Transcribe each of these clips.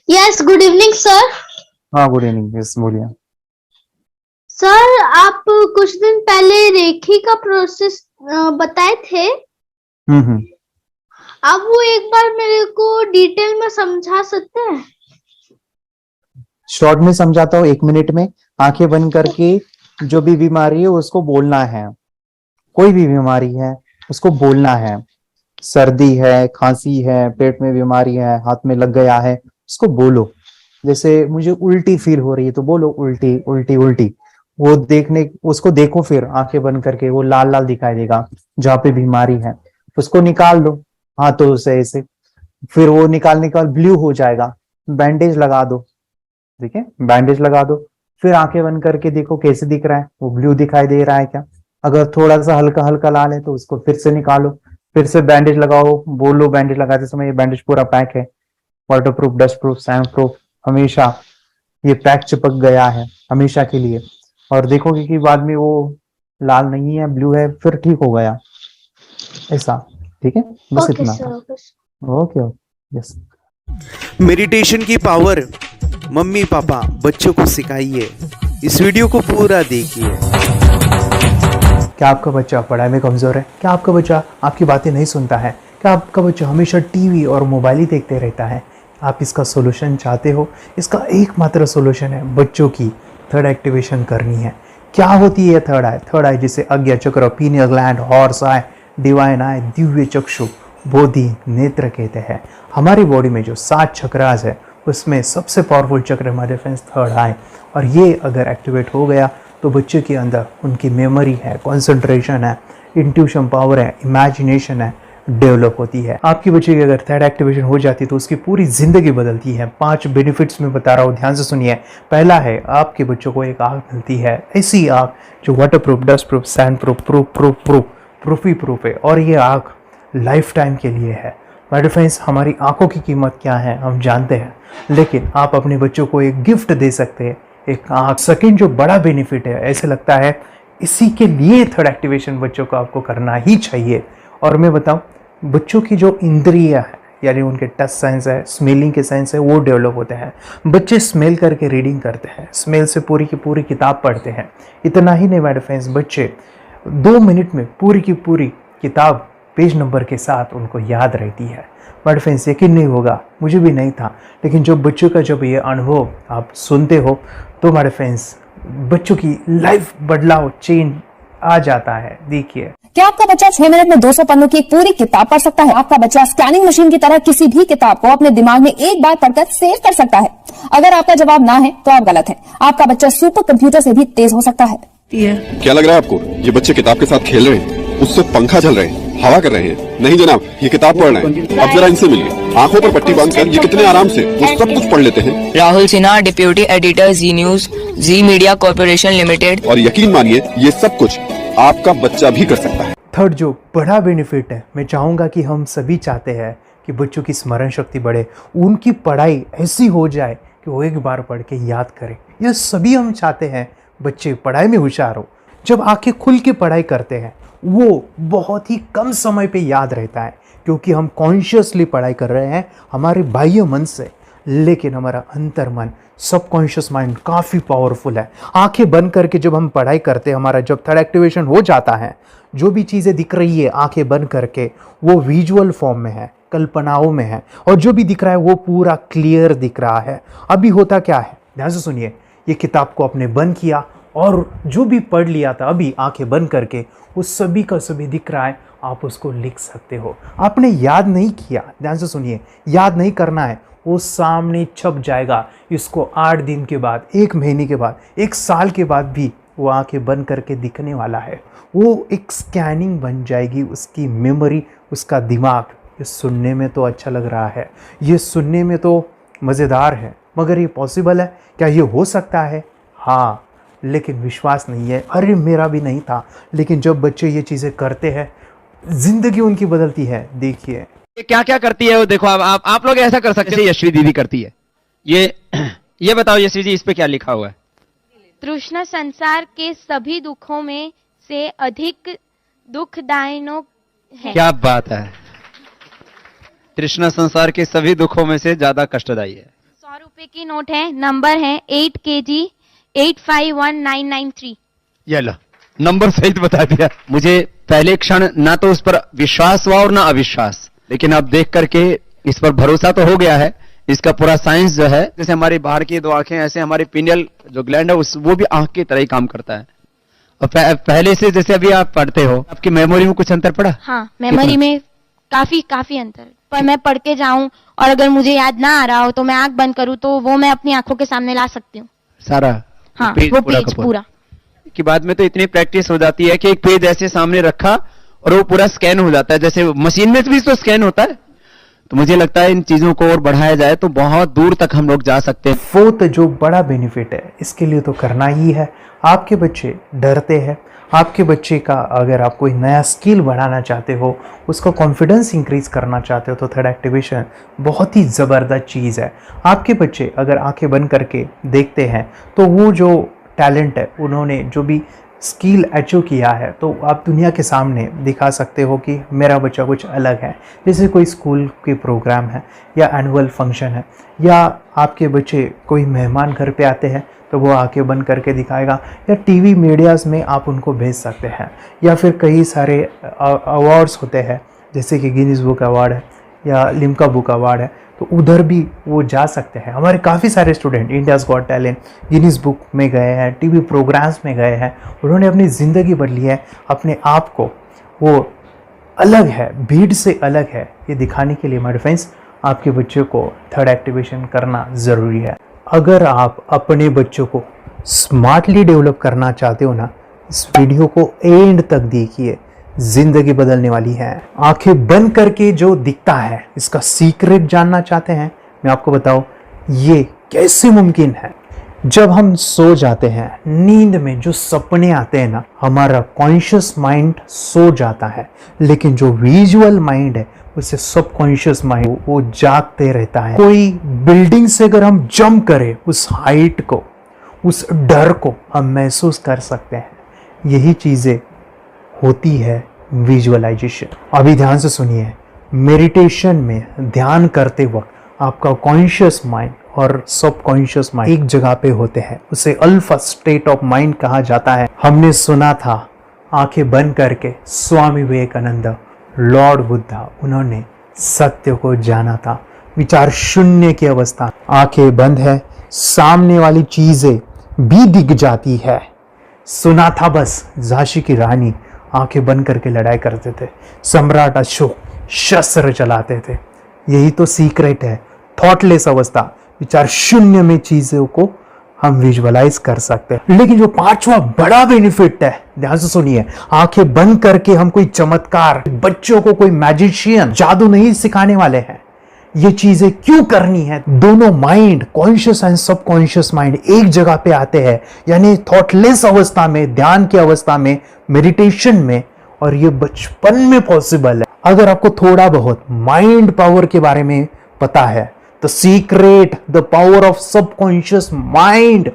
Yes, good evening sir. हाँ, good evening. Yes, बोलिए। Sir, आप कुछ दिन पहले रेखी का प्रोसेस बताए थे। हम्म। आप वो एक बार मेरे को डिटेल में समझा सकते हैं? शॉर्ट में समझाता हूँ, 1 मिनट में। आंखें बंद करके जो भी बीमारी है उसको बोलना है। कोई भी बीमारी है उसको बोलना है। सर्दी है, खांसी है, पेट में बीमारी है, हाथ में लग गया है, उसको बोलो। जैसे मुझे उल्टी फील हो रही है तो बोलो उल्टी उल्टी उल्टी। वो देखने उसको देखो, फिर आंखें बंद करके वो लाल लाल दिखाई देगा जहाँ पे बीमारी है। उसको निकाल दो हाथों से ऐसे। फिर वो निकालने के बाद ब्लू हो जाएगा। बैंडेज लगा दो। ठीक है, बैंडेज लगा दो। फिर आंखें बंद करके देखो कैसे दिख रहा है, वो ब्लू दिखाई दे रहा है क्या। अगर थोड़ा सा हल्का हल्का लाल है तो उसको फिर से निकालो। फिर से बैंडेज लगाओ, बोलो बैंडेज लगाते समय ये बैंडेज पूरा पैक है, water proof, dustproof, sand proof. हमेशा ये पैक चिपक गया है हमेशा के लिए। और देखोगे कि बाद में वो लाल नहीं है, ब्लू है, फिर ठीक हो गया ऐसा। ठीक है, बस ओके इतना सर, था। Okay sir. Okay okay, yes. Meditation की पावर मम्मी पापा बच्चों को सिखाइए। इस वीडियो को पूरा देखिए। क्या आपका बच्चा पढ़ाई में कमज़ोर है? क्या आपका बच्चा आपकी बातें नहीं सुनता है? क्या आपका बच्चा हमेशा टीवी और मोबाइल ही देखते रहता है? आप इसका सोल्यूशन चाहते हो? इसका एकमात्र सोल्यूशन है बच्चों की थर्ड एक्टिवेशन करनी है। क्या होती है थर्ड आई? थर्ड आई जिसे Ajna chakra, pineal gland, horse eye, divine eye, दिव्य चक्षु, बोधि नेत्र कहते हैं। हमारी बॉडी में जो 7 चक्रास है उसमें सबसे पावरफुल चक्र हमारे फ्रेंड्स थर्ड आई। और ये अगर एक्टिवेट हो गया तो बच्चे के अंदर उनकी मेमोरी है, कंसंट्रेशन है, इंट्यूशन पावर है, इमेजिनेशन है, डेवलप होती है। आपकी बच्चे की अगर थर्ड एक्टिवेशन हो जाती है तो उसकी पूरी जिंदगी बदलती है। 5 बेनिफिट्स में बता रहा हूँ, ध्यान से सुनिए। पहला है, आपके बच्चों को एक आँख मिलती है, ऐसी आँख जो waterproof, dustproof, sandproof, proof ही प्रूफ है। और ये आँख लाइफ टाइम के लिए है। माय डियर फ्रेंड्स, हमारी आंखों की कीमत क्या है हम जानते हैं, लेकिन आप अपने बच्चों को एक गिफ्ट दे सकते हैं, एक आंख। सेकंड जो बड़ा बेनिफिट है, ऐसे लगता है इसी के लिए थर्ड एक्टिवेशन बच्चों को आपको करना ही चाहिए। और मैं बताऊं, बच्चों की जो इंद्रियां है, यानी उनके टच सेंस है, स्मेलिंग के सेंस है, वो डेवलप होते हैं। बच्चे स्मेल करके रीडिंग करते हैं, स्मेल से पूरी की पूरी किताब पढ़ते हैं। इतना ही नहीं माय डियर फ्रेंड्स, बच्चे 2 मिनट में पूरी की पूरी किताब पेज नंबर के साथ उनको याद रहती है। बट फ्रेंड्स, यकीन नहीं होगा, मुझे भी नहीं था, लेकिन जब बच्चों का जब ये अनुभव आप सुनते हो तो हमारे फ्रेंड्स बच्चों की लाइफ बदलाव, चेंज आ जाता है। देखिए, क्या आपका बच्चा 6 मिनट में 200 पन्नों की एक पूरी किताब पढ़ सकता है? आपका बच्चा स्कैनिंग मशीन की तरह किसी भी किताब को अपने दिमाग में एक बार पढ़कर सेव कर सकता है? अगर आपका जवाब ना है तो आप गलत हैं। आपका बच्चा सुपर कंप्यूटर से भी तेज हो सकता है। क्या लग रहा है आपको ये बच्चे किताब के साथ खेल रहे हैं, उससे पंखा चल रहे हैं, हवा कर रहे हैं? नहीं जनाब, ये किताब पढ़ रहे हैं। अब जरा इनसे मिलिए। आंखों पर पट्टी बांधकर ये कितने आराम से वो सब कुछ पढ़ लेते हैं। राहुल सिन्हा, डिप्यूटी एडिटर, जी न्यूज, जी मीडिया कॉर्पोरेशन लिमिटेड। और यकीन मानिए ये सब कुछ आपका बच्चा भी कर सकता है। थर्ड जो बड़ा बेनिफिट है, मैं चाहूँगा कि हम सभी चाहते हैं कि बच्चों की स्मरण शक्ति बढ़े, उनकी पढ़ाई ऐसी हो जाए कि वो एक बार पढ़ के याद करें। यह सभी हम चाहते हैं, बच्चे पढ़ाई में होशियार हो। जब आंखें खुल के पढ़ाई करते हैं वो बहुत ही कम समय पे याद रहता है, क्योंकि हम कॉन्शियसली पढ़ाई कर रहे हैं हमारे बाह्य मन से, लेकिन हमारा अंतर मन, सबकॉन्शियस माइंड काफ़ी पावरफुल है। आंखें बंद करके जब हम पढ़ाई करते हैं, हमारा जब थर्ड एक्टिवेशन हो जाता है, जो भी चीज़ें दिख रही है आंखें बंद करके, वो विजुअल फॉर्म में है, कल्पनाओं में है, और जो भी दिख रहा है वो पूरा क्लियर दिख रहा है। अभी होता क्या है, ध्यान से सुनिए। ये किताब को आपने बंद किया और जो भी पढ़ लिया था अभी आंखें बंद करके, वो सभी का सभी दिख रहा है, आप उसको लिख सकते हो। आपने याद नहीं किया, ध्यान से सुनिए, याद नहीं करना है, वो सामने छप जाएगा। इसको 8 दिन के बाद, 1 महीने के बाद, 1 साल के बाद भी वो आंखें बंद करके दिखने वाला है। वो एक स्कैनिंग बन जाएगी, उसकी मेमोरी, उसका दिमाग। ये सुनने में तो अच्छा लग रहा है, ये सुनने में तो मज़ेदार है, मगर ये पॉसिबल है क्या? ये हो सकता है, हाँ, लेकिन विश्वास नहीं है। अरे मेरा भी नहीं था, लेकिन जब बच्चे ये चीज़ें करते हैं जिंदगी उनकी बदलती है। देखिए क्या क्या करती है वो, देखो आप लोग ऐसा कर सकते हैं, यशवी दीदी करती है। ये बताओ यशवी जी, इस पे क्या लिखा हुआ है? तृष्णा संसार के सभी दुखों में से अधिक दुखदायिनो है। क्या बात है, तृष्णा संसार के सभी दुखों में से ज्यादा कष्टदायी है। ₹100 की नोट है, नंबर है 8kg851993। ये लो, नंबर सहित बता दिया। मुझे पहले क्षण ना तो उस पर विश्वास हुआ और ना अविश्वास, लेकिन अब देख करके इस पर भरोसा तो हो गया है। इसका पूरा साइंस जो है, जैसे हमारी बाहर की दो आंखें, ऐसे हमारी पिनियल जो ग्लैंड है वो भी आंख की तरह ही काम करता है। और पहले से जैसे अभी आप पढ़ते हो, आपकी मेमोरी में कुछ अंतर पड़ा? हाँ, मेमोरी में काफी अंतर। पर मैं पढ़ के जाऊं और अगर मुझे याद ना आ रहा हो तो मैं आंख बंद करूं तो वो मैं अपनी आंखों के सामने ला सकती हूँ सारा। हाँ, पेज वो पूरा पेज का पूरा। कि बाद में तो इतनी प्रैक्टिस हो जाती है कि एक पेज ऐसे सामने रखा और वो पूरा स्कैन हो जाता है, जैसे मशीन में भी तो स्कैन होता है। तो मुझे लगता है इन चीजों को और बढ़ाया जाए तो बहुत दूर तक हम लोग जा सकते हैं। फोर्थ जो बड़ा बेनिफिट है, इसके लिए तो करना ही है। आपके बच्चे डरते हैं, आपके बच्चे का अगर आप कोई नया स्किल बढ़ाना चाहते हो, उसका कॉन्फिडेंस इंक्रीज करना चाहते हो, तो थर्ड एक्टिवेशन बहुत ही ज़बरदस्त चीज़ है। आपके बच्चे अगर आंखें बंद करके देखते हैं तो वो जो टैलेंट है, उन्होंने जो भी स्किल अचीव किया है, तो आप दुनिया के सामने दिखा सकते हो कि मेरा बच्चा कुछ अलग है। जैसे कोई स्कूल के प्रोग्राम है या एनुअल फंक्शन है, या आपके बच्चे कोई मेहमान घर पे आते हैं तो वो आके बंद करके दिखाएगा, या टीवी मीडियाज़ में आप उनको भेज सकते हैं, या फिर कई सारे अवार्ड्स होते हैं जैसे कि गिनीज बुक अवार्ड है या लिम्का बुक अवार्ड है, तो उधर भी वो जा सकते हैं। हमारे काफ़ी सारे student India's got talent, Guinness book में गए हैं, टीवी प्रोग्राम्स में गए हैं, उन्होंने अपनी ज़िंदगी बदली है, अपने आप को वो अलग है, भीड़ से अलग है, ये दिखाने के लिए मेरे फ्रेंड्स आपके बच्चों को थर्ड एक्टिवेशन करना ज़रूरी है। अगर आप अपने बच्चों को स्मार्टली डेवलप करना चाहते हो ना, इस वीडियो को एंड तक देखिए, जिंदगी बदलने वाली है। आंखें बंद करके जो दिखता है, इसका सीक्रेट जानना चाहते हैं, मैं आपको बताऊं ये कैसे मुमकिन है। जब हम सो जाते हैं, नींद में जो सपने आते हैं ना, हमारा कॉन्शियस माइंड सो जाता है, लेकिन जो विजुअल माइंड है, उसे सबकॉन्शियस माइंड वो जागते रहता है। कोई बिल्डिंग से अगर हम जंप करें, उस हाइट को, उस डर को हम महसूस कर सकते हैं। यही चीज़ें होती है विजुअलाइजेशन। अभी ध्यान से सुनिए, मेडिटेशन में ध्यान करते वक्त आपका कॉन्शियस माइंड और सबकॉन्शियस माइंड एक जगह पे होते हैं, उसे अल्फा स्टेट ऑफ माइंड कहा जाता है। हमने सुना था, आंखें बंद करके स्वामी विवेकानंद, लॉर्ड बुद्धा, उन्होंने सत्य को जाना था। विचार शून्य की अवस्था, आंखें बंद है, सामने वाली चीजें भी दिख जाती है। सुना था बस, झांसी की रानी आंखें बंद करके लड़ाई करते थे, सम्राट अशोक शस्त्र चलाते थे। यही तो सीक्रेट है, थॉटलेस अवस्था, विचार शून्य में चीजों को हम विजुअलाइज कर सकते हैं। लेकिन जो पांचवा बड़ा बेनिफिट है, ध्यान से सुनिए, आंखें बंद करके हम कोई चमत्कार, बच्चों को कोई मैजिशियन जादू नहीं सिखाने वाले हैं। ये चीजें क्यों करनी है? दोनों mind, conscious and subconscious mind एक जगह पे आते हैं, यानी थॉटलेस अवस्था में, ध्यान की अवस्था में, मेडिटेशन में, और ये बचपन में पॉसिबल है। अगर आपको थोड़ा बहुत माइंड पावर के बारे में पता है, the secret, the power of subconscious mind,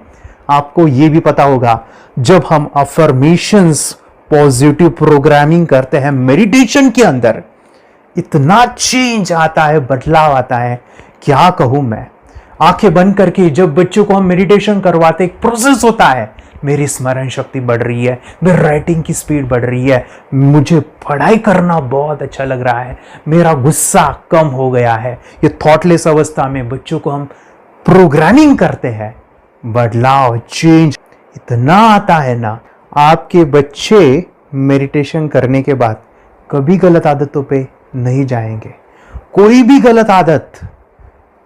आपको ये भी पता होगा, जब हम अफर्मेशंस, पॉजिटिव प्रोग्रामिंग करते हैं मेडिटेशन के अंदर, इतना चेंज आता है, बदलाव आता है, क्या कहूं मैं। आंखें बंद करके जब बच्चों को हम मेडिटेशन करवाते, एक प्रोसेस होता है, मेरी स्मरण शक्ति बढ़ रही है, मेरी राइटिंग की स्पीड बढ़ रही है, मुझे पढ़ाई करना बहुत अच्छा लग रहा है, मेरा गुस्सा कम हो गया है। ये थॉटलेस अवस्था में बच्चों को हम प्रोग्रामिंग करते हैं, बदलाव, चेंज इतना आता है ना। आपके बच्चे मेडिटेशन करने के बाद कभी गलत आदतों पे नहीं जाएंगे, कोई भी गलत आदत,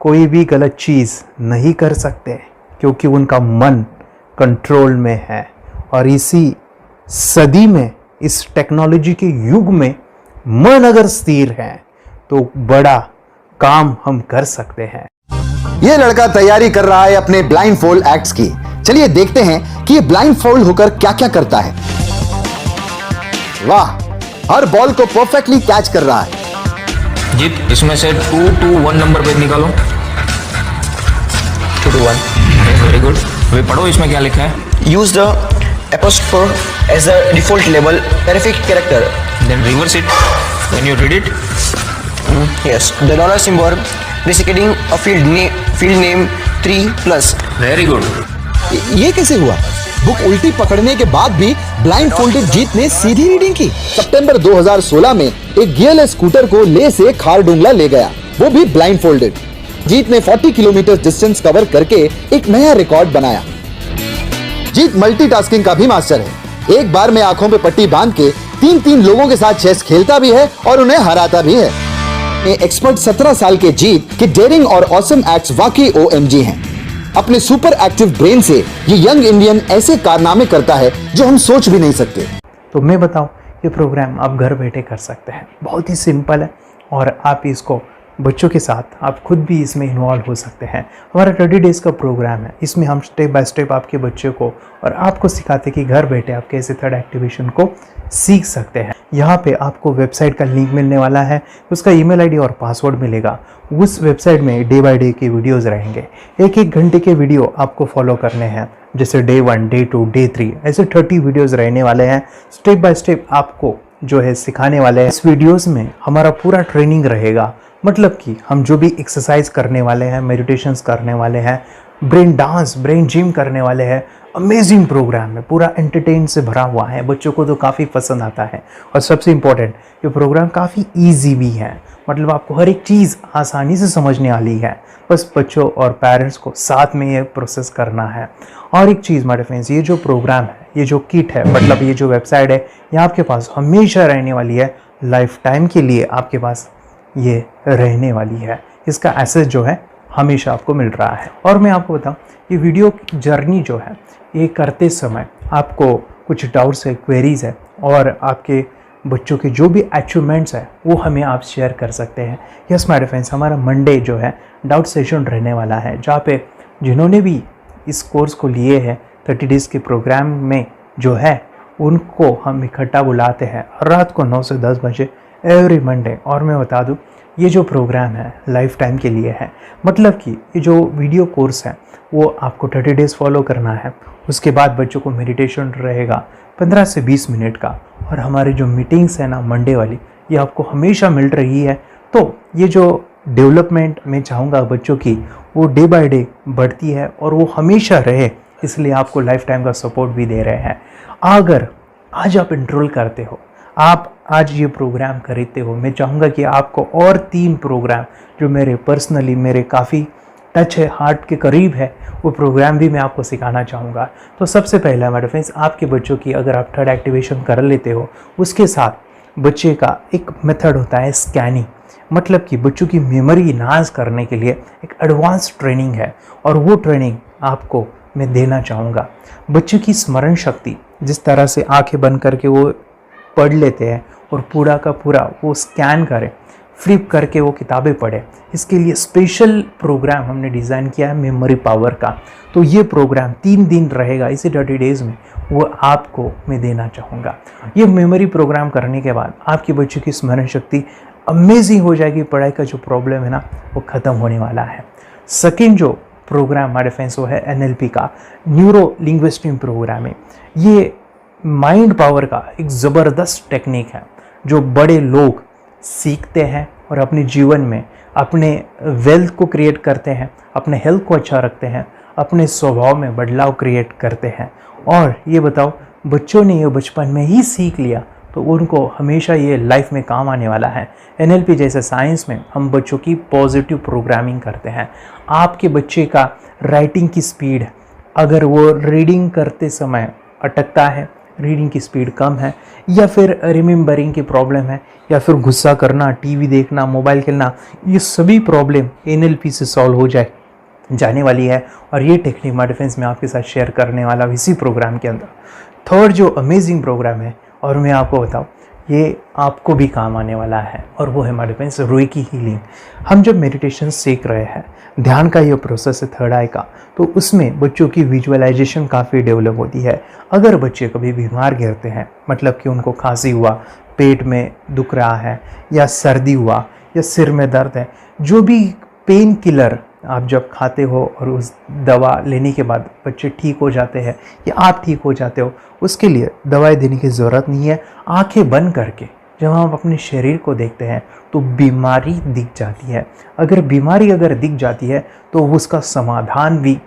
कोई भी गलत चीज नहीं कर सकते, क्योंकि उनका मन कंट्रोल में है। और इसी सदी में, इस टेक्नोलॉजी के युग में, मन अगर स्थिर है तो बड़ा काम हम कर सकते हैं। ये लड़का तैयारी कर रहा है अपने ब्लाइंड फोल्ड एक्ट्स की। चलिए देखते हैं कि ये ब्लाइंड फोल्ड होकर क्या क्या करता है। वाह, हर बॉल को परफेक्टली कैच कर रहा है। जीत, इसमें से 2 to 1 नंबर पेज निकालो। 2 to 1, वेरी गुड। वे पढ़ो, इसमें क्या लिखा है। Use the apostrophe as a default label terrific character. Then reverse it when you read it. Yes, the dollar symbol preceding a field name 3+। Very good. ये कैसे हुआ? Book उल्टी पकड़ने के बाद भी ब्लाइंड फोल्डेड जीत ने सीधी रीडिंग की। सितंबर 2016 में एक गियरलेस स्कूटर को ले से खारडुंगला ले गया, वो भी ब्लाइंड फोल्डेड। जीत ने 40 किलोमीटर डिस्टेंस कवर करके एक नया रिकॉर्ड बनाया। जीत मल्टीटास्किंग का भी मास्टर है। एक बार में आंखों पे पट्टी बांध के 3-3 लोगों के साथ चेस खेलता भी है और उन्हें हराता भी है। एक्सपर्ट 17 साल के जीत के डेयरिंग और ऑसम एक्ट्स वाकई OMG हैं। अपने सुपर एक्टिव ब्रेन से ये यंग इंडियन ऐसे कारनामे करता है जो हम सोच भी नहीं सकते। तो मैं बताऊं, ये प्रोग्राम आप घर बैठे कर सकते हैं, बहुत ही सिंपल है और आप इसको बच्चों के साथ आप खुद भी इसमें इन्वॉल्व हो सकते हैं। हमारा 30 डेज़ का प्रोग्राम है, इसमें हम स्टेप बाय स्टेप आपके बच्चे को और आपको सिखाते कि घर बैठे आप कैसे थर्ड एक्टिवेशन को सीख सकते हैं। यहाँ पे आपको वेबसाइट का लिंक मिलने वाला है, उसका ईमेल आईडी और पासवर्ड मिलेगा। उस वेबसाइट में डे बाय डे के वीडियोस रहेंगे, 1-1 घंटे के वीडियो आपको फॉलो करने हैं, जैसे डे 1, डे 2, डे 3 ऐसे 30 वीडियोस रहने वाले हैं। स्टेप बाय स्टेप आपको जो है सिखाने वाले हैं। इस वीडियोस में हमारा पूरा ट्रेनिंग रहेगा, मतलब कि हम जो भी एक्सरसाइज करने वाले हैं, मेडिटेशंस करने वाले हैं, ब्रेन डांस, ब्रेन जिम करने वाले हैं। अमेजिंग प्रोग्राम है, पूरा एंटरटेन से भरा हुआ है, बच्चों को तो काफ़ी पसंद आता है। और सबसे इम्पोर्टेंट, ये प्रोग्राम काफ़ी ईजी भी है, मतलब आपको हर एक चीज़ आसानी से समझने वाली है। बस बच्चों और पेरेंट्स को साथ में ये प्रोसेस करना है। और एक चीज़ माय फ्रेंड्स, ये जो प्रोग्राम है, ये जो किट है, मतलब ये जो वेबसाइट है, ये आपके पास हमेशा रहने वाली है, लाइफ टाइम के लिए आपके पास ये रहने वाली है। इसका एक्सेस जो है हमेशा आपको मिल रहा है। और मैं आपको बताऊं, ये वीडियो जर्नी जो है, ये करते समय आपको कुछ डाउट्स है, क्वेरीज है और आपके बच्चों के जो भी अचीवमेंट्स है वो हमें आप शेयर कर सकते हैं। यस माय फ्रेंड्स, हमारा मंडे जो है डाउट सेशन रहने वाला है, जहाँ पे जिन्होंने भी इस कोर्स को लिए हैं 30 डेज़ के प्रोग्राम में जो है, उनको हम इकट्ठा बुलाते हैं रात को 9 से 10 बजे एवरी मंडे। और मैं बता दूं, ये जो प्रोग्राम है लाइफ टाइम के लिए है, मतलब कि ये जो वीडियो कोर्स है वो आपको 30 डेज़ फॉलो करना है। उसके बाद बच्चों को मेडिटेशन रहेगा 15 से 20 मिनट का, और हमारी जो मीटिंग्स है ना मंडे वाली, ये आपको हमेशा मिल रही है। तो ये जो डेवलपमेंट मैं चाहूँगा बच्चों की, वो डे बाय डे बढ़ती है और वो हमेशा रहे, इसलिए आपको लाइफ टाइम का सपोर्ट भी दे रहे हैं। अगर आज आप एनरोल करते हो, आप आज ये प्रोग्राम खरीदते हो, मैं चाहूँगा कि आपको और 3 प्रोग्राम जो मेरे पर्सनली मेरे काफ़ी टच है, हार्ट के करीब है, वो प्रोग्राम भी मैं आपको सिखाना चाहूँगा। तो सबसे पहला मेरे फ्रेंड्स, आपके बच्चों की अगर आप थर्ड एक्टिवेशन कर लेते हो, उसके साथ बच्चे का एक मेथड होता है स्कैनिंग, मतलब कि बच्चों की मेमोरी इन्हांस करने के लिए एक एडवांस ट्रेनिंग है, और वो ट्रेनिंग आपको मैं देना चाहूँगा। बच्चों की स्मरण शक्ति, जिस तरह से आंखें बंद करके वो पढ़ लेते हैं और पूरा का पूरा वो स्कैन करें, फ्लिप करके वो किताबें पढ़े, इसके लिए स्पेशल प्रोग्राम हमने डिज़ाइन किया है मेमोरी पावर का। तो ये प्रोग्राम 3 दिन रहेगा, इसी 30 डेज़ में वो आपको मैं देना चाहूँगा। ये मेमोरी प्रोग्राम करने के बाद आपके बच्चों की स्मरण शक्ति अमेजिंग हो जाएगी, पढ़ाई का जो प्रॉब्लम है ना वो ख़त्म होने वाला है। सेकेंड जो प्रोग्राम हमारे फ्रेंड्स वो है NLP का, न्यूरो लिंग्विस्टिक प्रोग्राम है। ये माइंड पावर का एक ज़बरदस्त टेक्निक है जो बड़े लोग सीखते हैं और अपने जीवन में अपने वेल्थ को क्रिएट करते हैं, अपने हेल्थ को अच्छा रखते हैं, अपने स्वभाव में बदलाव क्रिएट करते हैं। और ये बताओ, बच्चों ने ये बचपन में ही सीख लिया तो उनको हमेशा ये लाइफ में काम आने वाला है। NLP जैसे साइंस में हम बच्चों की पॉजिटिव प्रोग्रामिंग करते हैं। आपके बच्चे का राइटिंग की स्पीड, अगर वो रीडिंग करते समय अटकता है, रीडिंग की स्पीड कम है, या फिर रिमेंबरिंग की प्रॉब्लम है, या फिर गुस्सा करना, टीवी देखना, मोबाइल खेलना, ये सभी प्रॉब्लम NLP से सॉल्व हो जाने वाली है। और ये टेक्निक माय डिफेंस में आपके साथ शेयर करने वाला इसी प्रोग्राम के अंदर। थर्ड जो अमेजिंग प्रोग्राम है, और मैं आपको बताऊँ, ये आपको भी काम आने वाला है, और वो है माय डिफेंस रेकी हीलिंग। हम जब मेडिटेशन सीख रहे हैं, ध्यान का ये प्रोसेस है थर्ड आई का, तो उसमें बच्चों की विजुअलाइजेशन काफ़ी डेवलप होती है। अगर बच्चे कभी बीमार गिरते हैं, मतलब कि उनको खांसी हुआ, पेट में दुख रहा है, या सर्दी हुआ, या सिर में दर्द है, जो भी पेन किलर आप जब खाते हो और उस दवा लेने के बाद बच्चे ठीक हो जाते हैं या आप ठीक हो जाते हो, उसके लिए दवाई देने की ज़रूरत नहीं है। आंखें बंद करके जब हम अपने शरीर को देखते हैं तो बीमारी दिख जाती है। अगर बीमारी दिख जाती है तो उसका समाधान भी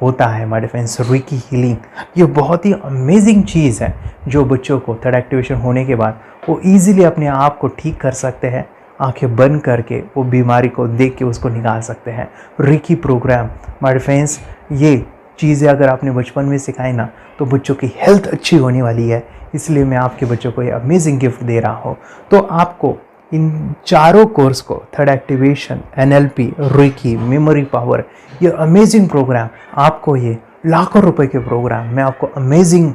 होता है हमारे फ्रेंड्स। रेकी हीलिंग ये बहुत ही अमेजिंग चीज़ है जो बच्चों को थर्ड एक्टिवेशन होने के बाद वो ईजिली अपने आप को ठीक कर सकते हैं। आंखें बंद करके वो बीमारी को देख के उसको निकाल सकते हैं। रेकी प्रोग्राम हमारे फ्रेंड्स, ये चीज़ें अगर आपने बचपन में सिखाई ना तो बच्चों की हेल्थ अच्छी होने वाली है। इसलिए मैं आपके बच्चों को ये अमेजिंग गिफ्ट दे रहा हूँ। तो आपको इन चारों कोर्स को third activation, NLP, reiki, memory power, ये अमेजिंग प्रोग्राम आपको, ये लाखों रुपए के प्रोग्राम मैं आपको अमेजिंग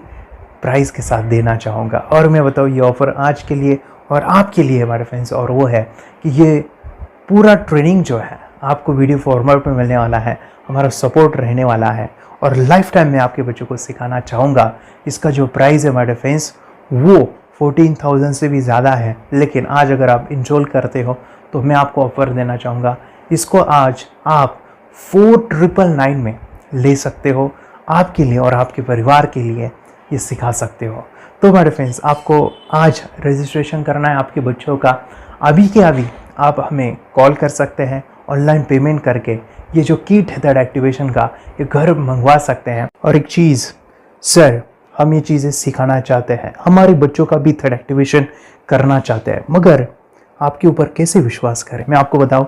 प्राइस के साथ देना चाहूँगा। और मैं बताऊँ ये ऑफ़र आज के लिए और आपके लिए हमारे फ्रेंड्स, और वो है कि ये पूरा ट्रेनिंग जो है आपको वीडियो फॉर्मेट में मिलने वाला है, हमारा सपोर्ट रहने वाला है और लाइफ टाइम में आपके बच्चों को सिखाना चाहूँगा। इसका जो प्राइस है हमारे फ्रेंड्स वो 14,000 से भी ज़्यादा है, लेकिन आज अगर आप इनरोल करते हो तो मैं आपको ऑफ़र देना चाहूँगा। इसको आज आप 4,999 में ले सकते हो। आपके लिए और आपके परिवार के लिए ये सिखा सकते हो। तो हमारे फ्रेंड्स, आपको आज रजिस्ट्रेशन करना है आपके बच्चों का। अभी के अभी आप हमें कॉल कर सकते हैं, ऑनलाइन पेमेंट करके ये जो किट है थर्ड एक्टिवेशन का ये घर मंगवा सकते हैं। और एक चीज़ सर, हम ये चीज़ें सिखाना चाहते हैं, हमारे बच्चों का भी थर्ड एक्टिवेशन करना चाहते हैं, मगर आपके ऊपर कैसे विश्वास करें? मैं आपको बताऊं,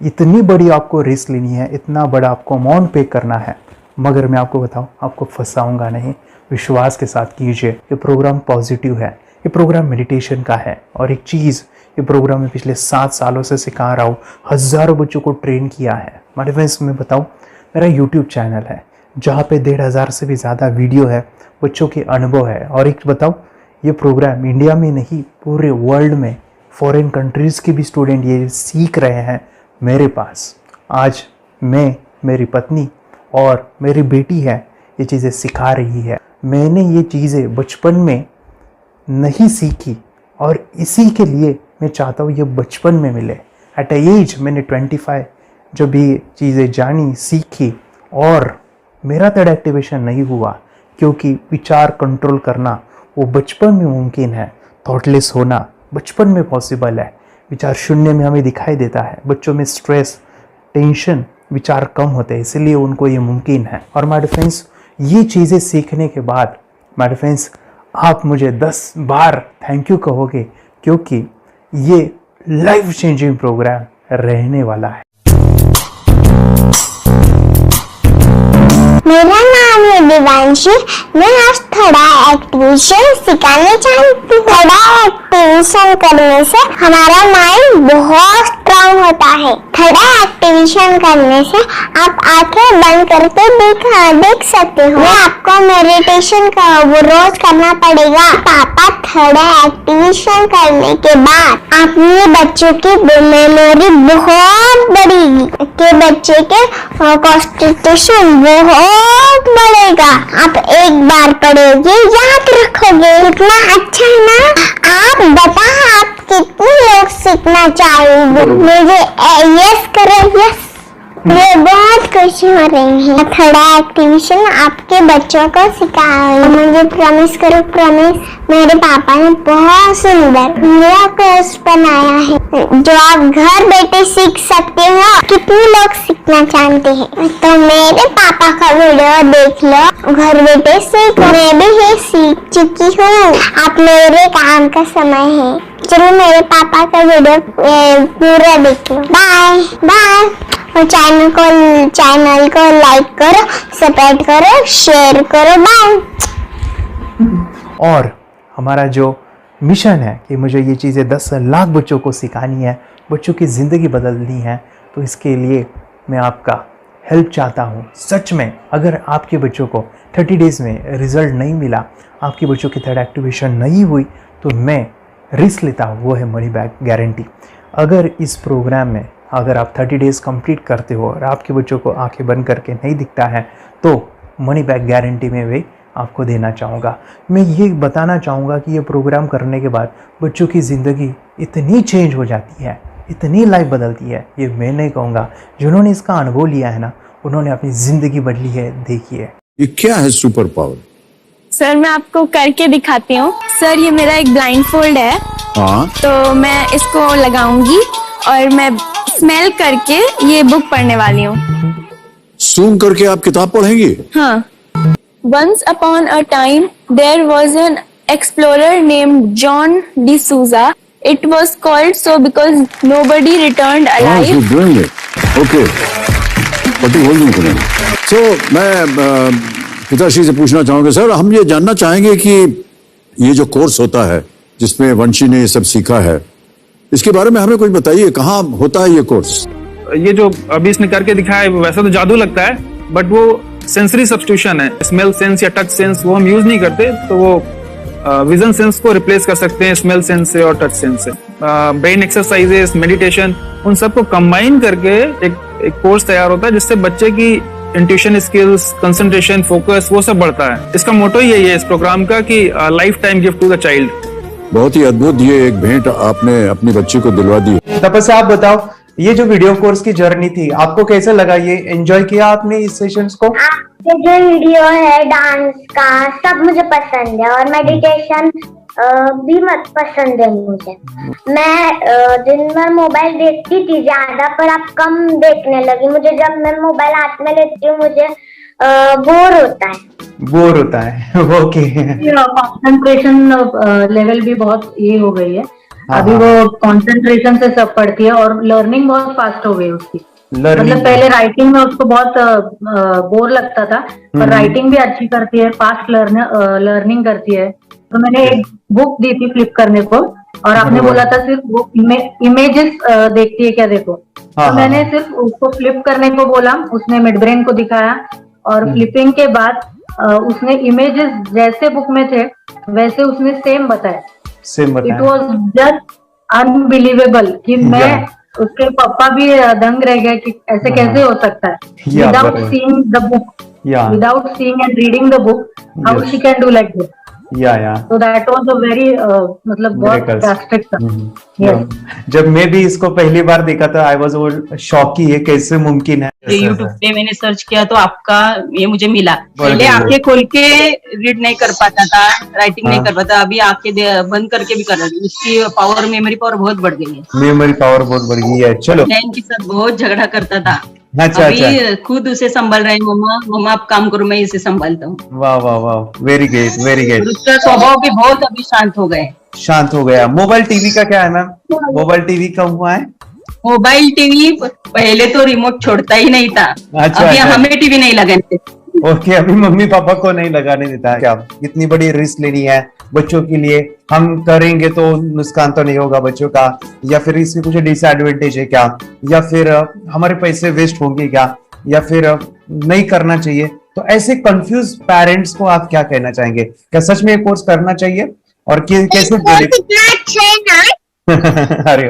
इतनी बड़ी आपको रिस्क लेनी है, इतना बड़ा आपको अमाउंट पे करना है, मगर मैं आपको बताऊं आपको फंसाऊंगा नहीं। विश्वास के साथ कीजिए। ये प्रोग्राम पॉजिटिव है, ये प्रोग्राम मेडिटेशन का है। और एक चीज़, ये प्रोग्राम मैं पिछले 7 सालों से सिखा रहा हूँ, हज़ारों बच्चों को ट्रेन किया है। हमारे फ्रेंड्स, मैं बताऊँ, मेरा यूट्यूब चैनल है जहाँ पे 1,500 से भी ज़्यादा वीडियो है, बच्चों के अनुभव है। और एक बताऊँ, ये प्रोग्राम इंडिया में नहीं पूरे वर्ल्ड में फॉरेन कंट्रीज़ के भी स्टूडेंट ये सीख रहे हैं मेरे पास। आज मैं, मेरी पत्नी और मेरी बेटी है ये चीज़ें सिखा रही है। मैंने ये चीज़ें बचपन में नहीं सीखी और इसी के लिए मैं चाहता हूँ ये बचपन में मिले। एट एज मैंने 25 जब ये चीज़ें जानी, सीखी, और मेरा थर्ड एक्टिवेशन नहीं हुआ क्योंकि विचार कंट्रोल करना वो बचपन में मुमकिन है। थॉटलेस होना बचपन में पॉसिबल है। विचार शून्य में हमें दिखाई देता है। बच्चों में स्ट्रेस, टेंशन, विचार कम होते हैं, इसलिए उनको ये मुमकिन है। और माय फ्रेंड्स, ये चीज़ें सीखने के बाद माय फ्रेंड्स आप मुझे 10 बार थैंक यू कहोगे, क्योंकि ये लाइफ चेंजिंग प्रोग्राम रहने वाला है। मेरा नाम है दिवांशी। मैं आज थोड़ा एक्टिवेशन सिखाने चाहती हूँ। थोड़ा एक्टिवेशन करने से हमारा माइंड बहुत स्ट्रांग होता है। थोड़ा एक्टिवेशन करने से आप आंखें बंद करके देख सकते हो। मैं आपको मेडिटेशन का वो रोज करना पड़ेगा। पापा थोड़ा एक्टिवेशन करने के बाद अपने बच्चों की मेमोरी बहुत बढ़ेगी, के बच्चे के कॉन्सेंट्रेशन बहुत बढ़ेगा। आप एक बार पढ़ोगे याद रखोगे, इतना अच्छा है ना। आप बताओ आप कितने लोग सीखना चाहोगे? मुझे यस करो, यस। मैं बहुत खुश हो रही हूँ। थोड़ा एक्टिवेशन आपके बच्चों को सिखाओ। मुझे प्रॉमिस करो, प्रॉमिस। मेरे पापा ने बहुत सुंदर मेरा कोर्स बनाया है जो आप घर बैठे सीख सकते हो। कितने लोग सीखना चाहते हैं तो मेरे पापा का वीडियो देख लो, घर बैठे सीखो। मैं भी ये सीख चुकी हूँ। आप मेरे काम का समय है, चलो मेरे पापा का वीडियो पूरा देख लो। Bye bye. और चैनल को लाइक करो, सपोर्ट करो, शेयर करो। बाय। और हमारा जो मिशन है कि मुझे ये चीज़ें 10 लाख बच्चों को सिखानी है, बच्चों की ज़िंदगी बदलनी है, तो इसके लिए मैं आपका हेल्प चाहता हूँ। सच में अगर आपके बच्चों को 30 डेज़ में रिज़ल्ट नहीं मिला, आपके बच्चों की थर्ड एक्टिवेशन नहीं हुई, तो मैं रिस्क लेता हूँ, वो है मनी बैक गारंटी। अगर इस प्रोग्राम में अगर आप 30 डेज़ कंप्लीट करते हो और आपके बच्चों को आंखें बंद करके नहीं दिखता है, तो मनी बैक गारंटी में भी आपको देना चाहूँगा। मैं ये बताना चाहूँगा कि ये प्रोग्राम करने के बाद बच्चों की ज़िंदगी इतनी चेंज हो जाती है, इतनी लाइफ बदलती है, ये मैं नहीं कहूँगा। जिन्होंने इसका अनुभव लिया है ना, उन्होंने अपनी ज़िंदगी बदली है। देखिए ये क्या है सुपर पावर? सर मैं आपको करके दिखाती हूँ। सर ये मेरा एक ब्लाइंड फोल्ड है हाँ, तो मैं इसको लगाऊंगी और मैं स्मेल करके ये बुक पढ़ने वाली हूँ। सूंघ करके आप किताब पढ़ेंगी? हाँ। Once upon a time, there was an explorer named John D'Souza. It was called so because nobody returned alive. You're doing it. Okay. पट्टी खोल दूँ तुम्हें। So मैं पिताश्री से पूछना चाहूँगा सर, हम ये जानना चाहेंगे कि ये जो कोर्स होता है जिसमें वंशी ने ये सब सीखा है, इसके बारे में हमें कुछ बताइए, कहाँ होता है ये कोर्स? ये जो अभी इसने करके दिखाया है वैसा तो जादू लगता है, बट वो सेंसरी सब्स्टिट्यूशन है। स्मेल सेंस या टच सेंस वो हम यूज नहीं करते, तो वो विजन सेंस को रिप्लेस कर सकते हैं स्मेल सेंस से और टच सेंस से। ब्रेन एक्सरसाइजेस, मेडिटेशन, उन सबको कंबाइन करके एक कोर्स तैयार होता है जिससे बच्चे की इंट्यूशन स्किल्स, कंसंट्रेशन, फोकस वो सब बढ़ता है। इसका मोटो ही यही है इस प्रोग्राम का कि life time gift to the child. बहुत ही अद्भुत ये एक भेंट आपने अपनी बच्ची को दिलवा दी। तपस्या आप बताओ, ये जो वीडियो कोर्स की जर्नी थी आपको कैसा लगा? ये एंजॉय किया आपने इस सेशंस को? आपके जो वीडियो है डांस का सब मुझे पसंद है और मेडिटेशन भी मत पसंद है मुझे। मैं दिन भर मोबाइल देखती थी ज्यादा, पर अब कम देखने लगी। मुझे जब मैं मोबाइल हाथ में लेती हूँ मुझे बोर होता है। ओके। कंसंट्रेशन लेवल भी बहुत ये हो गई है। अभी वो कंसंट्रेशन से सब पढ़ती है और लर्निंग बहुत फास्ट हो गई उसकी। मतलब पहले राइटिंग में उसको बहुत बोर लगता था, पर राइटिंग भी अच्छी करती है, फास्ट लर्निंग करती है। तो मैंने एक बुक दी थी फ्लिप करने को और आपने बोला था सिर्फ वो इमेजेस देखती है क्या, देखो। तो मैंने सिर्फ उसको फ्लिप करने को बोला, उसने मिड ब्रेन को दिखाया और फ्लिपिंग के बाद उसने इमेजेस जैसे बुक में थे वैसे उसने सेम बताया। इट वॉज जस्ट अनबिलीवेबल कि मैं उसके पापा भी दंग रह गए कि ऐसे कैसे हो सकता है। Without seeing the book, without seeing and reading the book, how she can do like this. So that was a very मतलब बहुत drastic था। जब मैं भी इसको पहली बार देखा था आई वाज शॉक कि ये कैसे मुमकिन है। यूट्यूब पे मैंने सर्च किया तो आपका ये मुझे मिला। पहले आंखें खोल के रीड नहीं कर पाता था, राइटिंग नहीं कर पाता, अभी आंखें बंद करके भी कर रही है। उसकी पावर, मेमोरी पावर बहुत बढ़ गई है। मेमोरी पावर बहुत बढ़ गई है। चलो, बहन के साथ बहुत झगड़ा करता था। अच्छा, अभी खुद उसे संभाल रहे हैं। मम्मा आप काम करो, मैं इसे संभालता हूँ। वाह वाह वाह, वेरी ग्रेट वेरी ग्रेट। उसका स्वभाव भी बहुत अभी शांत हो गए। शांत हो गया। मोबाइल टीवी का क्या है मैम? मोबाइल टीवी कब हुआ है? मोबाइल टीवी पहले तो रिमोट छोड़ता ही नहीं था। अच्छा, अभी हमें टीवी नहीं लगाने। ओके, अभी मम्मी पापा को नहीं लगाने देता है क्या? इतनी बड़ी रिस्क लेनी है बच्चों के लिए, हम करेंगे तो नुकसान तो नहीं होगा बच्चों का, या फिर इसकी कुछ डिसएडवांटेज है क्या, या फिर हमारे पैसे वेस्ट होंगे क्या, या फिर नहीं करना चाहिए? तो ऐसे कंफ्यूज पेरेंट्स को आप क्या कहना चाहेंगे? क्या सच में ये कोर्स करना चाहिए और कैसे? अरे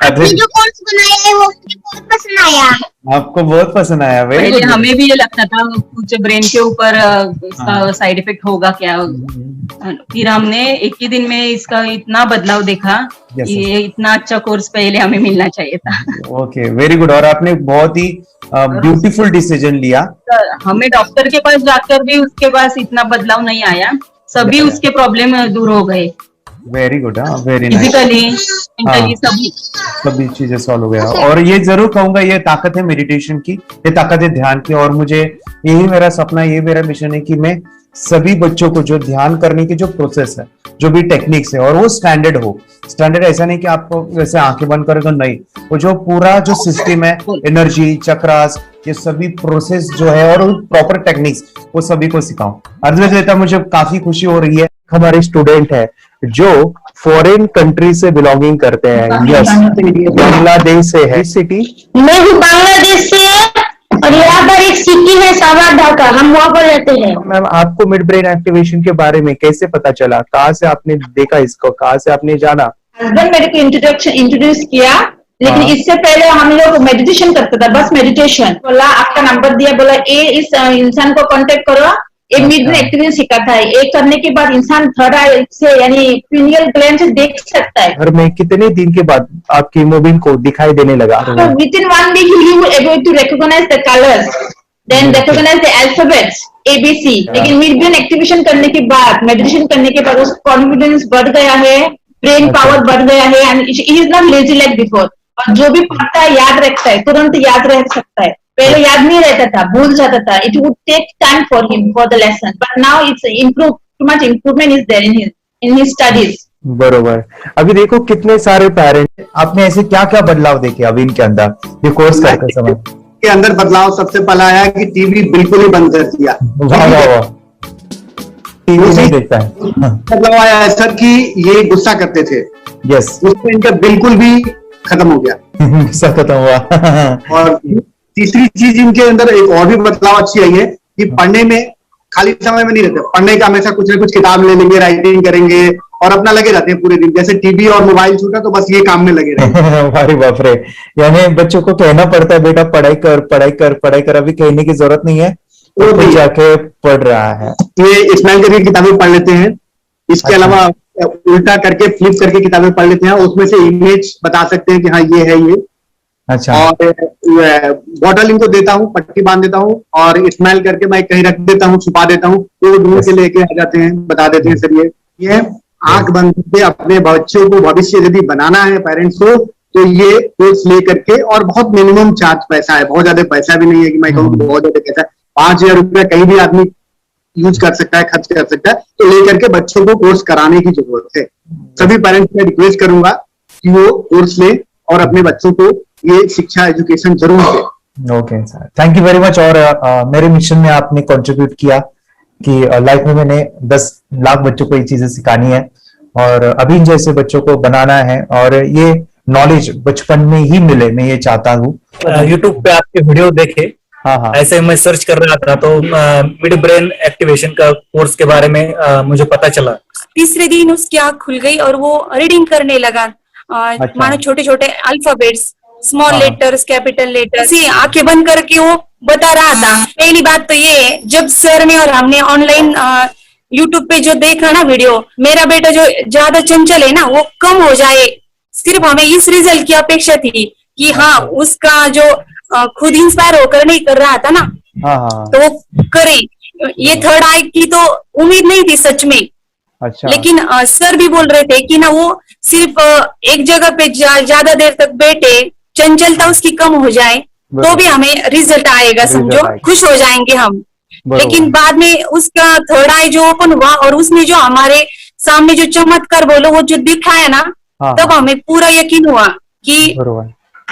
आपने जो कोर्स बनाया है वो मुझे बहुत पसंद आया। आपको बहुत पसंद आया? पहले हमें भी ये लगता था कुछ ब्रेन के ऊपर इसका साइड इफेक्ट होगा क्या। फिर हमने एक ही दिन में इसका इतना बदलाव देखा कि ये इतना अच्छा कोर्स पहले हमें मिलना चाहिए था। Okay, very good. और आपने बहुत ही ब्यूटीफुल डिसीजन लिया। हमें डॉक्टर के पास जाकर भी उसके पास इतना बदलाव नहीं आया, सभी उसके प्रॉब्लम दूर हो गए। Very good, very nice. सभी चीजें सॉल्व हो गया। और ये जरूर कहूंगा, ये ताकत है मेडिटेशन की, ये ताकत है ध्यान की। और मुझे यही मेरा सपना, ये मेरा मिशन है कि मैं सभी बच्चों को जो ध्यान करने की जो प्रोसेस है, जो भी टेक्निक्स है, और वो स्टैंडर्ड हो। स्टैंडर्ड ऐसा नहीं कि आपको वैसे आंखें बंद करें तो नहीं, वो जो पूरा जो सिस्टम है, एनर्जी, चक्रास, ये सभी प्रोसेस जो है और प्रॉपर टेक्निक्स, वो सभी को सिखाऊं। अद्वैत, मुझे काफी खुशी हो रही है। हमारे स्टूडेंट है जो फॉरेन कंट्री से बिलोंगिंग करते हैं। यस, बांग्लादेश से है। सिटी मैं भी बांग्लादेश से और यहाँ पर एक सिटी है सावारढाका, हम वहाँ पर रहते हैं। मैम, आपको मिड ब्रेन एक्टिवेशन के बारे में कैसे पता चला? कहाँ से आपने देखा इसको, कहाँ से आपने जाना? हस्बैंड मेरे को इंट्रोड्यूस किया, लेकिन इससे पहले हम लोग मेडिटेशन करते थे, बस मेडिटेशन। बोला आपका नंबर दिया, बोला ये इस इंसान को कांटेक्ट करो, एक मिड ब्रेन एक्टिवेशन सिखाता है। एक करने के बाद इंसान थोड़ा से यानी पिनियल ग्लैंड से देख सकता है। घर में कितने दिन के बाद आपकी मोबाइल को दिखाई देने लगा? So within 1 week you will able to recognize the colors, then recognize the alphabets ABC। लेकिन मिड ब्रेन एक्टिवेशन करने के बाद, मेडिटेशन करने के बाद उस कॉन्फिडेंस बढ़ गया है ब्रेन पावर बढ़ गया है and he is not lazy like before. और जो भी पढ़ता है याद रखता है, तुरंत याद रह सकता है। पहले याद नहीं रहता था, भूल जाता था। It would take time for him for the lesson, but now it's improve, too much improvement is there in his studies. बरोबर। अभी देखो कितने सारे पेरेंट्स, आपने ऐसे क्या क्या बदलाव देखे अभी इनके अंदर ये कोर्स करते समय? के अंदर बदलाव सबसे पहला आया कि टीवी बिल्कुल ही बंद कर दिया। वाह वाह वाह, टीवी नहीं देखता है। बदलाव आया है सर कि ये गुस्सा करते थे, यस, उसमें इनका बिल्कुल भी खत्म हो गया। गुस्सा खत्म हुआ। और तीसरी चीज इनके अंदर एक और भी बदलाव अच्छी आई है कि पढ़ने में खाली समय में नहीं रहते, पढ़ने का हमेशा कुछ ना कुछ किताब ले लेंगे, राइटिंग करेंगे और अपना लगे रहते हैं पूरे दिन। जैसे टीवी और मोबाइल छूटा तो बस ये काम में लगे रहते। अरे बाप रे, यानी बच्चों को कहना पड़ता है बेटा पढ़ाई कर पढ़ाई कर पढ़ाई कर, अभी कहने की जरूरत नहीं है, वो खुद जाके पढ़ रहा है। ये स्माइल करके किताबें पढ़ लेते हैं, इसके अलावा उल्टा करके फ्लिप करके किताबें पढ़ लेते हैं, उसमें से इमेज बता सकते हैं कि हाँ ये है ये। अच्छा। और बॉटल इनको देता हूँ, पट्टी बांध देता हूँ और स्माइल करके मैं कहीं रख देता हूँ, छुपा देता हूँ, तो वो ढूंढ के लेके आ जाते हैं, बता देते हैं सर ये आंख बंद करके अपने बच्चों को भविष्य यदि बनाना है पेरेंट्स को, तो ये कोर्स ले करके, और बहुत मिनिमम चार्ज पैसा है, बहुत ज्यादा पैसा भी नहीं है कि मैं कहूँ बहुत ज्यादा पैसा है। 5,000 रुपया कहीं भी आदमी यूज कर सकता है, खर्च कर सकता है, तो लेकर के बच्चों को कोर्स कराने की जरूरत है। सभी पेरेंट्स में रिक्वेस्ट करूंगा कि वो कोर्स लें और अपने बच्चों को ये शिक्षा एजुकेशन जरूर दें। Okay sir, thank you very much. और मेरे मिशन में आपने कंट्रीब्यूट किया कि लाइफ में मैंने 10 लाख बच्चों को ये चीजें सिखानी है और अभी जैसे बच्चों को बनाना है, और ये नॉलेज बचपन में ही मिले, मैं ये चाहता हूँ। यूट्यूब पे आपके वीडियो देखे, हाँ, ऐसे मैं सर्च कर रहा था तो मिड ब्रेन एक्टिवेशन का कोर्स के बारे में मुझे पता चला। तीसरे दिन उसकी आँख खुल गई और वो रीडिंग करने लगा। मानो छोटे छोटे alphabets, small letters, capital letters, आंखें बंद करके वो बता रहा था। पहली बात तो ये, जब सर ने और हमने ऑनलाइन यूट्यूब पे जो देखा ना वीडियो, मेरा बेटा जो ज्यादा चंचल है ना वो कम हो जाए, सिर्फ हमें इस रिजल्ट की अपेक्षा थी कि हाँ उसका जो खुद इंस्पायर होकर नहीं कर रहा था ना, तो वो करे। ये थर्ड आई की तो उम्मीद नहीं थी सच में। अच्छा। लेकिन सर भी बोल रहे थे कि ना वो सिर्फ एक जगह पे ज्यादा देर तक बैठे, चंचलता उसकी कम हो जाए तो भी हमें रिजल्ट आएगा, समझो खुश हो जाएंगे हम। लेकिन बाद में उसका थर्ड आई जो ओपन हुआ और उसने जो हमारे सामने जो चमत्कार बोलो वो जो दिखाया ना, तब हमें पूरा यकीन हुआ कि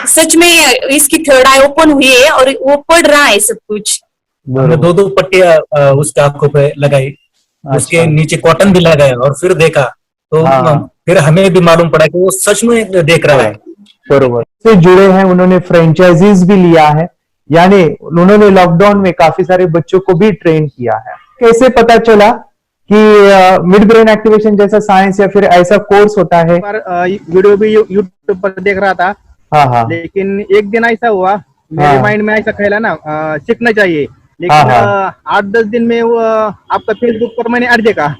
सच में इसकी थर्ड आई ओपन हुई है और वो पढ़ रहा है सब कुछ। हमने 2 पट्टियां उसके आंखों पे लगाई, उसके नीचे कॉटन भी लगाया और फिर देखा तो फिर हमें भी मालूम पड़ा कि वो सच में देख रहा है। बरोबर से जुड़े हैं, उन्होंने फ्रेंचाइजीज भी लिया है, यानी उन्होंने लॉकडाउन में काफी सारे बच्चों को भी ट्रेन किया है। कैसे पता चला कि मिड ब्रेन एक्टिवेशन जैसा साइंस या फिर ऐसा कोर्स होता है? वीडियो भी यूट्यूब पर देख रहा था। हाँ। लेकिन एक दिन ऐसा हुआ, मेरे माइंड में ऐसा ख्याल ना सीखना चाहिए, लेकिन 8-10 दिन में वो आपका फेसबुक पर मैंने ऐड देखा।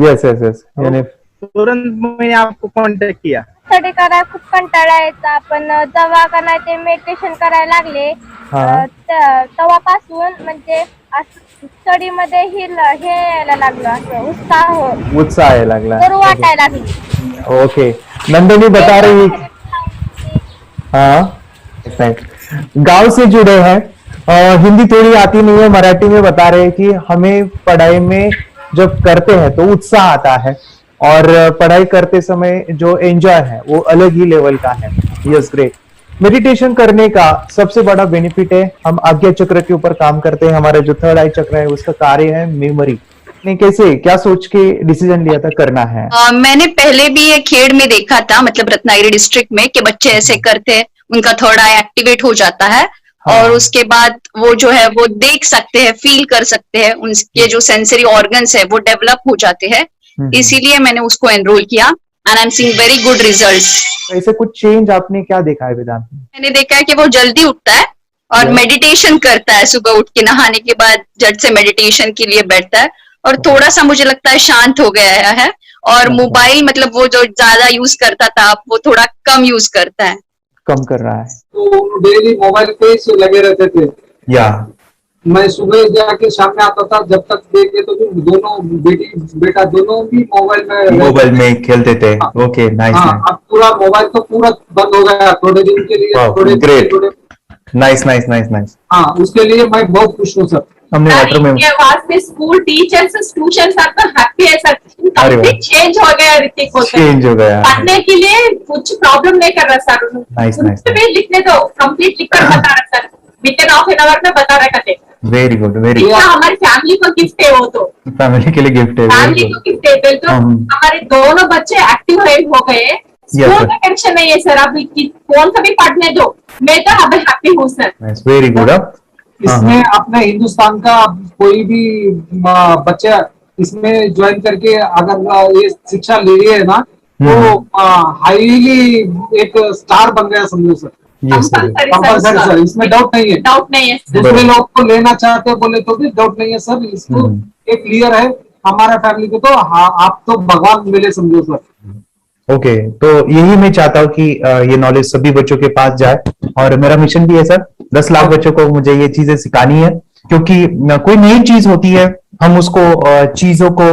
यस यानी तुरंत मैंने आपको कॉन्टॅक्ट किया। स्टडी करायला खूप कंटाळा यायचा, पण जेव्हा का नाही ते मेडिटेशन करायला लागले तेव्हापासून म्हणजे स्टडी मध्ये हे यायला लागलं, असं उत्साह यायला लागला, करू वाटायला लागली। ओके, नंदिनी बता रही, हाँ गांव से जुड़े हैं, हिंदी थोड़ी आती नहीं है, मराठी में बता रहे हैं कि हमें पढ़ाई में जब करते हैं तो उत्साह आता है और पढ़ाई करते समय जो एंजॉय है वो अलग ही लेवल का है। Yes great. मेडिटेशन करने का सबसे बड़ा बेनिफिट है, हम आज्ञा चक्र के ऊपर काम करते हैं, हमारा जो थर्ड आई चक्र है उसका कार्य है मेमोरी। ने कैसे क्या सोच के डिसीजन लिया था करना है? मैंने पहले भी ये खेड़ में देखा था, मतलब रत्नागिरी डिस्ट्रिक्ट में, कि बच्चे ऐसे करते हैं, उनका थर्ड आई एक्टिवेट हो जाता है। और उसके बाद वो जो है वो देख सकते हैं, फील कर सकते हैं, उनके जो सेंसरी ऑर्गन्स है वो डेवलप हो जाते हैं। इसीलिए मैंने उसको एनरोल किया and I am seeing very good results. ऐसे कुछ चेंज आपने क्या देखा है वेदांत में? मैंने देखा है कि वो जल्दी उठता है और मेडिटेशन करता है, सुबह उठ के नहाने के बाद झट से मेडिटेशन के लिए बैठता है और थोड़ा सा मुझे लगता है शांत हो गया है। और मोबाइल मतलब वो जो ज्यादा यूज करता था वो थोड़ा कम यूज करता है, कम कर रहा है। तो डेली मोबाइल पे लगे रहते थे। या मैं सुबह जाके शाम में आता था, जब तक देखे तो दोनों बेटा दोनों भी मोबाइल में खेलते थे। Okay, nice. अब पूरा मोबाइल तो पूरा बंद हो गया थोड़े दिन के लिए। Great, nice nice nice nice. हाँ, उसके लिए मैं बहुत खुश हूँ सर। हमने ये आवाज में स्कूल टीचर्स ट्यूशन सब तो हैप्पी है सर। कंप्लीट चेंज हो गया ऋतिक को, चेंज हो गया। पढ़ने के लिए कुछ प्रॉब्लम नहीं कर रहा सर। Nice nice. लिखने दो, कंप्लीट लिखकर बता रहा sir, with in half an hour में बता रहा करते। Very good, very good. हमारी फैमिली को गिफ्ट है, वो तो फैमिली के लिए गिफ्ट है, फैमिली को गिफ्ट है। तो हमारे दोनों बच्चे एक्टिव हो गए। स्कूल का टेंशन नहीं है सर, अभी कौन सा भी पढ़ने दो, मैं तो अब हैप्पी हूँ सर। Very good. इसमें अपने हिंदुस्तान का कोई भी बच्चा इसमें ज्वाइन करके अगर ये शिक्षा ले रही है ना, तो हाईली एक स्टार बन गया समझो सर। कंपल्सरी सर, इसमें डाउट नहीं है। डाउट नहीं है। दूसरे लोग को लेना चाहते हैं बोले तो भी डाउट नहीं है सर। इसको एक क्लियर है हमारा फैमिली को, तो आप तो भगवान मिले समझो सर। ओके, तो यही मैं चाहता हूँ कि ये नॉलेज सभी बच्चों के पास जाए, और मेरा मिशन भी है सर, 10 लाख बच्चों को मुझे ये चीजें सिखानी है। क्योंकि कोई नई चीज होती है, हम उसको चीजों को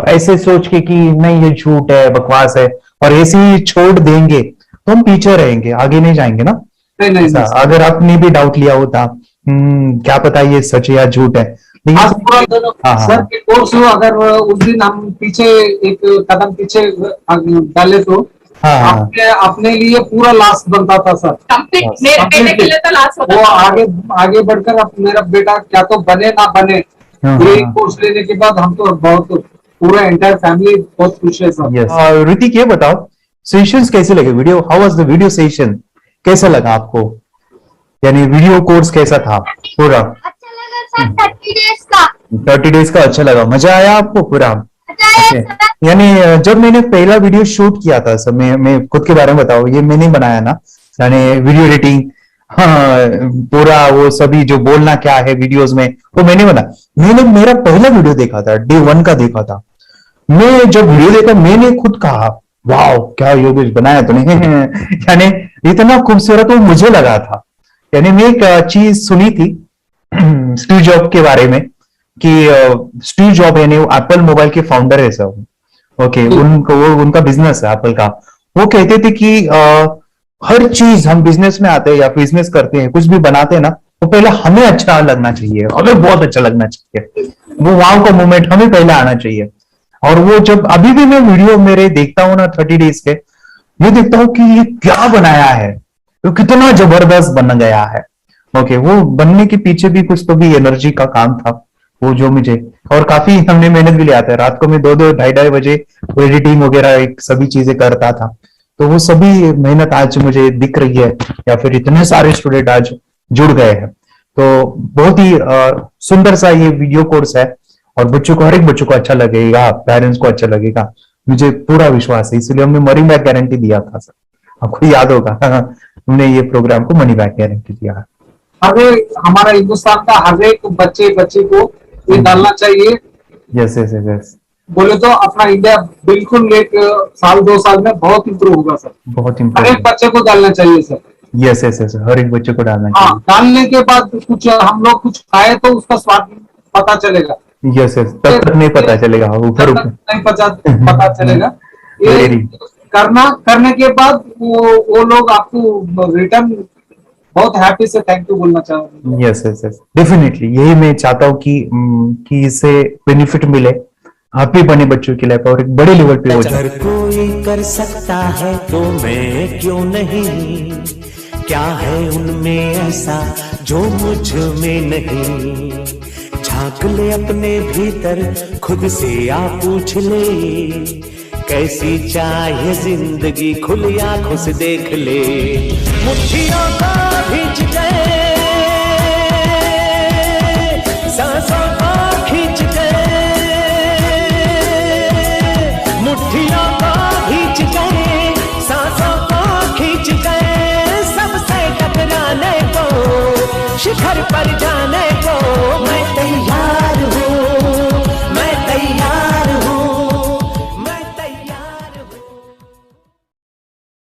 ऐसे सोच के कि नहीं ये झूठ है, बकवास है, और ऐसे ही छोड़ देंगे तो हम पीछे रहेंगे, आगे नहीं जाएंगे ना। नहीं, अगर आपने भी डाउट लिया होता क्या पता ये सच है या झूठ है। सर के कोर्स अगर उस दिन हम पीछे एक कदम पीछे डाले तो अपने लिए पूरा लास्ट बनता था सर। मेरे के लिए तो लास्ट होता वो आगे बढ़कर अब मेरा बेटा क्या तो बने ना बने, ये कोर्स लेने के बाद हम तो बहुत पूरा एंटायर फैमिली बहुत खुश है सर। ऋतिक, ये बताओ सेशंस कैसे लगे? Video, how was the video session? कैसा लगा आपको? यानी वीडियो कोर्स कैसा था पूरा? 30 डेज का अच्छा लगा, मजा आया आपको पूरा? यानी जब मैंने पहला वीडियो शूट किया था सर, मैं खुद के बारे में बताऊं, ये मैंने बनाया ना, यानी वीडियो एडिटिंग, हाँ, पूरा वो सभी जो बोलना क्या है वीडियोस में वो मैंने बना। मैंने मेरा पहला वीडियो देखा था, डे 1 का देखा था। मैं जब वीडियो देखा मैंने खुद कहा वाह क्या योगेश बनाया तूने यानी इतना खूबसूरत वो मुझे लगा था। यानी मैं एक चीज सुनी थी स्टीव जॉब के बारे में कि स्टीव जॉब यानी एप्पल मोबाइल के फाउंडर है सब। ओके, उनका बिजनेस है एप्पल का। वो कहते थे कि हर चीज हम बिजनेस में आते हैं या बिजनेस करते हैं, कुछ भी बनाते हैं ना, तो पहले हमें अच्छा लगना चाहिए, हमें बहुत अच्छा लगना चाहिए, वो वाव का मोमेंट हमें पहले आना चाहिए। और वो जब अभी भी मैं वीडियो मेरे देखता हूँ ना 30 डेज के, मैं देखता हूँ कि ये क्या बनाया है, तो कितना जबरदस्त बन गया है। ओके, वो बनने के पीछे भी कुछ तो भी एनर्जी का काम था वो जो मुझे, और काफी हमने मेहनत भी लिया था। रात को मैं 2-2 ढाई बजे एडिटिंग वगैरह सभी चीजें करता था। तो वो सभी मेहनत आज मुझे दिख रही है, या फिर इतने सारे स्टूडेंट आज जुड़ गए हैं। तो बहुत ही सुंदर सा ये वीडियो कोर्स है, और बच्चों को, हर एक बच्चों को अच्छा लगेगा, पेरेंट्स को अच्छा लगेगा, मुझे पूरा विश्वास है। इसलिए हमने मनी बैक गारंटी दिया था सर, आपको याद होगा हमने ये प्रोग्राम को मनी बैक गारंटी दिया। हमारा हिंदुस्तान का हर एक बच्चे को ये डालना चाहिए। यस यस यस, बोले तो अपना इंडिया बिल्कुल एक साल 2 साल में बहुत इम्प्रूव होगा सर। बहुत हर इम्प्रूव, एक बच्चे को डालना चाहिए सर। यस यस यस, हर एक बच्चे को डालना चाहिए। हाँ, डालने के बाद कुछ हम लोग कुछ खाए तो उसका स्वाद पता चलेगा। यस यस, तब तक नहीं पता चलेगा, ऊपर नहीं पता चलेगा। ये करने के बाद वो लोग आपको रिटर्न बहुत हैप्पी से थैंक यू बोलना चाहूंगा। यस यस यस, डेफिनेटली यही मैं चाहता हूँ कि इससे बेनिफिट मिले, हैप्पी बने बच्चों की लाइफ और एक बड़े लेवल पे हो जाए। अगर कोई कर सकता है तो मैं क्यों नहीं, क्या है उनमें ऐसा जो मुझ में नहीं। झांक ले अपने भीतर, खुद से आ पूछ ले, कैसी चाहे जिंदगी, खुली आंखों से देख ले। मुट्ठियों को खींच गए, सांसों को खींच गए, मुट्ठियों को खींच गए, सांसों को खींच गए, सबसे टकराने को, शिखर पर जाने